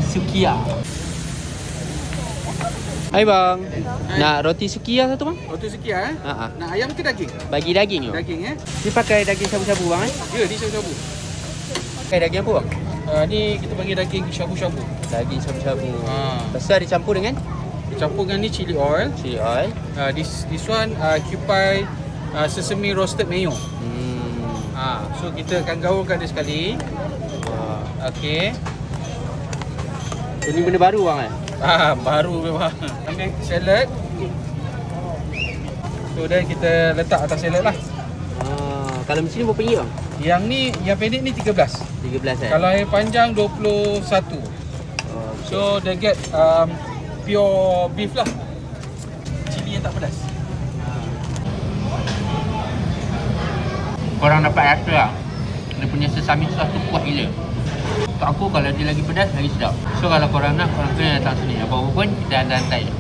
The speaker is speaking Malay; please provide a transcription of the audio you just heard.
sukiya. Hai bang. Nak roti sukiya satu bang? Roti sekian Ha. Nak ayam ke daging? Bagi daging tu. Daging Ni pakai daging shabu-shabu bang eh? Ya, ni shabu-shabu. Pakai daging apa bang? Ni kita bagi daging shabu-shabu. Daging shabu-shabu. Ha. Lepas tu ada campur dengan Campur dengan ni chili oil. chili oil. This one Kewpie sesame roasted mayo. So kita akan gaulkan dia sekali. Okey. Ini benda baru bang eh? Baru memang. Ambil salad. So then kita letak atas salad lah. Kalau macam ni berapa ringgit bang? Yang ni, yang pendek ni 13. 13 eh? Kalau yang panjang 21. So they get pure beef lah. Cili yang tak pedas. Korang dapat rasa lah. Dia punya sesame sauce tu kuat gila. Untuk aku kalau dia lagi pedas lagi sedap. So kalau korang nak, korang kena datang sini. Apa-apa pun kita hantar-hantar je.